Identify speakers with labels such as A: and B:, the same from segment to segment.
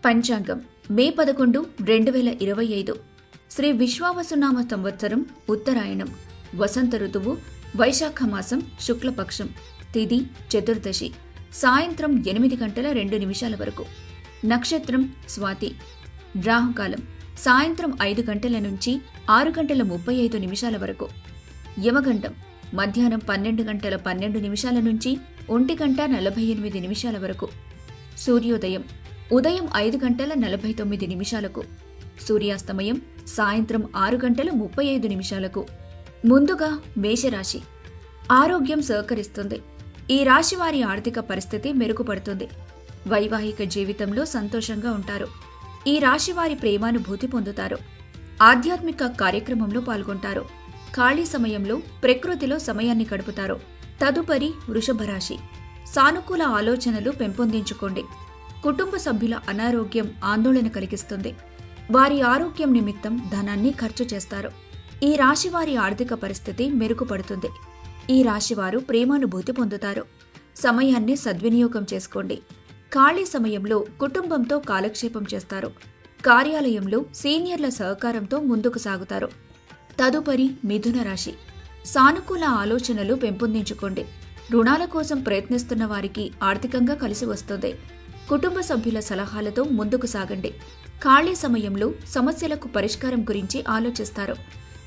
A: పంచాంగం మే 11, 2025 శ్రీ విశ్వావసునామ సంవత్సరం ఉత్తరాయణం వసంత ఋతువు వైశాఖ మాసం శుక్లపక్షం తిథి చతుర్దశి సాయంత్రం 8:02 వరకు నక్షత్రం స్వాతి రాహుకాలం సాయంత్రం 5 గంటల నుంచి 6:35 వరకు యమగండం మధ్యాహ్నం 12:12 నుంచి 1:48 వరకు సూర్యోదయం ఉదయం 5:49 సూర్యాస్తమయం సాయంత్రం 6:35 ముందుగా మేషరాశి. ఆరోగ్యం సహకరిస్తుంది. ఈ రాశి వారి ఆర్థిక పరిస్థితి మెరుగుపడుతుంది. వైవాహిక జీవితంలో సంతోషంగా ఉంటారు. ఈ రాశి వారి ప్రేమానుభూతి పొందుతారు. ఆధ్యాత్మిక కార్యక్రమంలో పాల్గొంటారు. ఖాళీ సమయంలో ప్రకృతిలో సమయాన్ని గడుపుతారు. తదుపరి వృషభ రాశి. సానుకూల ఆలోచనలు పెంపొందించుకోండి. కుటుంబ సభ్యుల అనారోగ్యం ఆందోళన కలిగిస్తుంది. వారి ఆరోగ్యం నిమిత్తం ధనాన్ని ఖర్చు చేస్తారు. ఈ రాశి వారి ఆర్థిక పరిస్థితి మెరుగుపడుతుంది. ఈ రాశివారు ప్రేమానుభూతి పొందుతారు. సమయాన్ని సద్వినియోగం చేసుకోండి. ఖాళీ సమయంలో కుటుంబంతో కాలక్షేపం చేస్తారు. కార్యాలయంలో సీనియర్ల సహకారంతో ముందుకు సాగుతారు. తదుపరి మిథున రాశి. సానుకూల ఆలోచనలు పెంపొందించుకోండి. రుణాల కోసం ప్రయత్నిస్తున్న వారికి ఆర్థికంగా కలిసి వస్తుంది. కుటుంబ సభ్యుల సలహాలతో ముందుకు సాగండి. ఖాళీ సమయంలో సమస్యలకు పరిష్కారం గురించి ఆలోచిస్తారు.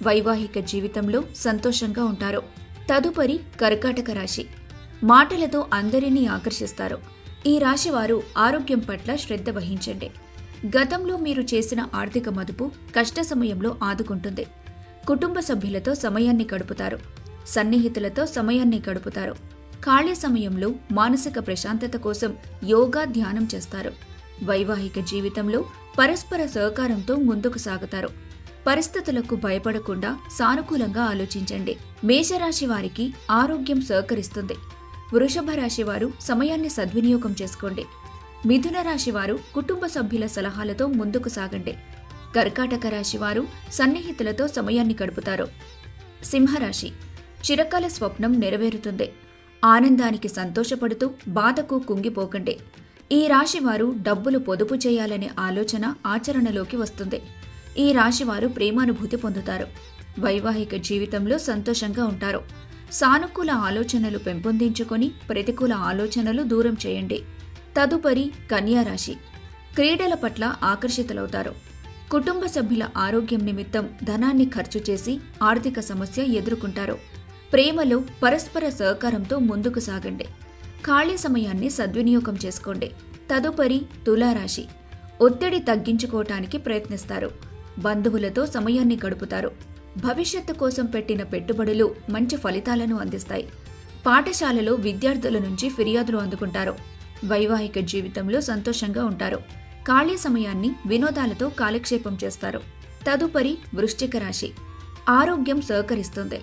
A: వైవాహిక జీవితంలో సంతోషంగా ఉంటారు. తదుపరి కర్కాటక రాశి. మాటలతో అందరినీ ఆకర్షిస్తారు. ఈ రాశి వారు ఆరోగ్యం పట్ల శ్రద్ధ వహించండి. గతంలో మీరు చేసిన ఆర్థిక మదుపు కష్ట సమయంలో ఆదుకుంటుంది. కుటుంబ సభ్యులతో సమయాన్ని గడుపుతారు. సన్నిహితులతో సమయాన్ని గడుపుతారు. ఖాళీ సమయంలో మానసిక ప్రశాంతత కోసం యోగా ధ్యానం చేస్తారు. వైవాహిక జీవితంలో పరస్పర సహకారంతో ముందుకు సాగుతారు. పరిస్థితులకు భయపడకుండా సానుకూలంగా ఆలోచించండి. మేషరాశి వారికి ఆరోగ్యం సహకరిస్తుంది. వృషభ రాశి వారు సమయాన్ని సద్వినియోగం చేసుకోండి. మిథున రాశి వారు కుటుంబ సభ్యుల సలహాలతో ముందుకు సాగండి. కర్కాటక రాశి వారు సన్నిహితులతో సమయాన్ని గడుపుతారు. సింహరాశి. చిరకాల స్వప్నం నెరవేరుతుంది. ఆనందానికి సంతోషపడుతూ బాధకు కుంగిపోకండి. ఈ రాశివారు డబ్బులు పొదుపు చేయాలనే ఆలోచన ఆచరణలోకి వస్తుంది. ఈ రాశివారు ప్రేమానుభూతి పొందుతారు. వైవాహిక జీవితంలో సంతోషంగా ఉంటారు. సానుకూల ఆలోచనలు పెంపొందించుకొని ప్రతికూల ఆలోచనలు దూరం చేయండి. తదుపరి కన్యా రాశి. క్రీడల పట్ల ఆకర్షితులవుతారు. కుటుంబ సభ్యుల ఆరోగ్యం నిమిత్తం ధనాన్ని ఖర్చు చేసి ఆర్థిక సమస్య ఎదుర్కొంటారు. ప్రేమలో పరస్పర సహకారంతో ముందుకు సాగండి. ఖాళీ సమయాన్ని సద్వినియోగం చేసుకోండి. తదుపరి తులారాశి. ఒత్తిడి తగ్గించుకోవటానికి ప్రయత్నిస్తారు. బంధువులతో సమయాన్ని గడుపుతారు. భవిష్యత్తు కోసం పెట్టిన పెట్టుబడులు మంచి ఫలితాలను అందిస్తాయి. పాఠశాలలో విద్యార్థుల నుంచి ఫిర్యాదులు అందుకుంటారు. వైవాహిక జీవితంలో సంతోషంగా ఉంటారు. ఖాళీ సమయాన్ని వినోదాలతో కాలక్షేపం చేస్తారు. తదుపరి వృశ్చిక రాశి. ఆరోగ్యం సహకరిస్తుంది.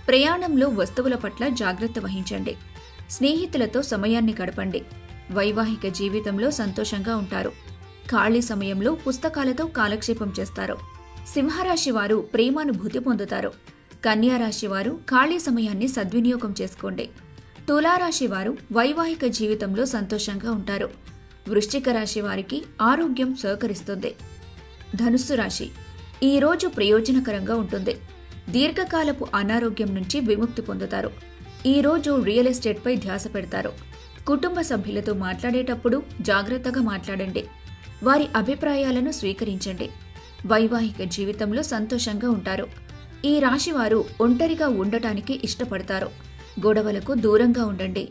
A: ప్రయాణంలో వస్తువుల పట్ల జాగ్రత్త వహించండి. స్నేహితులతో సమయాన్ని గడపండి. వైవాహిక జీవితంలో సంతోషంగా ఉంటారు. ఖాళీ సమయంలో పుస్తకాలతో కాలక్షేపం చేస్తారు. సింహరాశి వారు ప్రేమానుభూతి పొందుతారు. కన్యారాశి వారు ఖాళీ సమయాన్ని సద్వినియోగం చేసుకోండి. తులారాశి వారు వైవాహిక జీవితంలో సంతోషంగా ఉంటారు. వృశ్చిక రాశి వారికి ఆరోగ్యం సహకరిస్తుంది. ధనుస్సు రాశి. ఈ రోజు ప్రయోజనకరంగా ఉంటుంది. దీర్ఘకాలపు అనారోగ్యం నుంచి విముక్తి పొందుతారు. ఈ రోజు రియల్ ఎస్టేట్పై ధ్యాస పెడతారు. కుటుంబ సభ్యులతో మాట్లాడేటప్పుడు జాగ్రత్తగా మాట్లాడండి. వారి అభిప్రాయాలను స్వీకరించండి. వైవాహిక జీవితంలో సంతోషంగా ఉంటారు. ఈ రాశివారు ఒంటరిగా ఉండటానికి ఇష్టపడతారు. గొడవలకు దూరంగా ఉండండి.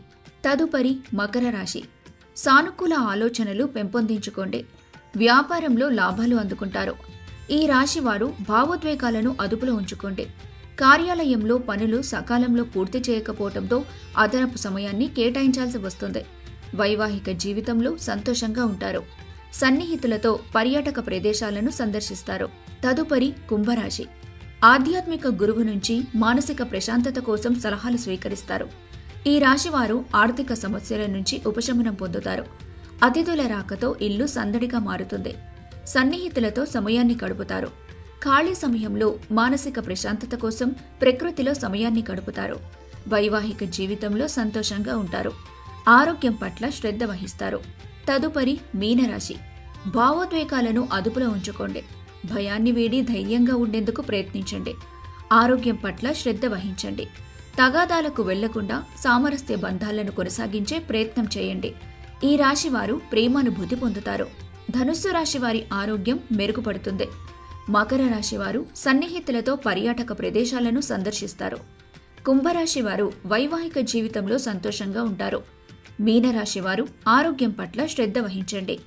A: తదుపరి మకర రాశి. సానుకూల ఆలోచనలు పెంపొందించుకోండి. వ్యాపారంలో లాభాలు అందుకుంటారు. ఈ రాశివారు భావోద్వేగాలను అదుపులో ఉంచుకోండి. కార్యాలయంలో పనులు సకాలంలో పూర్తి చేయకపోవడంతో అదనపు సమయాన్ని కేటాయించాల్సి వస్తుంది. వైవాహిక జీవితంలో సంతోషంగా ఉంటారు. సన్నిహితులతో పర్యాటక ప్రదేశాలను సందర్శిస్తారు. తదుపరి కుంభరాశి. ఆధ్యాత్మిక గురువు నుంచి మానసిక ప్రశాంతత కోసం సలహాలు స్వీకరిస్తారు. ఈ రాశివారు ఆర్థిక సమస్యల నుంచి ఉపశమనం పొందుతారు. అతిథుల రాకతో ఇల్లు సందడిగా మారుతుంది. సన్నిహితులతో సమయాన్ని గడుపుతారు. ఖాళీ సమయంలో మానసిక ప్రశాంతత కోసం ప్రకృతిలో సమయాన్ని గడుపుతారు. వైవాహిక జీవితంలో సంతోషంగా ఉంటారు. ఆరోగ్యం పట్ల శ్రద్ధ వహిస్తారు. తదుపరి మీనరాశి. భావోద్వేగాలను అదుపులో ఉంచుకోండి. భయాన్ని వీడి ధైర్యంగా ఉండేందుకు ప్రయత్నించండి. ఆరోగ్యం పట్ల శ్రద్ధ వహించండి. తగాదాలకు వెళ్లకుండా సామరస్య బంధాలను కొనసాగించే ప్రయత్నం చేయండి. ఈ రాశివారు ప్రేమానుభూతి పొందుతారు. ధనుస్సు రాశివారి ఆరోగ్యం మెరుగుపడుతుంది. మకర రాశివారు సన్నిహితులతో పర్యాటక ప్రదేశాలను సందర్శిస్తారు. కుంభరాశివారు వైవాహిక జీవితంలో సంతోషంగా ఉంటారు. మీనరాశివారు ఆరోగ్యం పట్ల శ్రద్ధ వహించండి.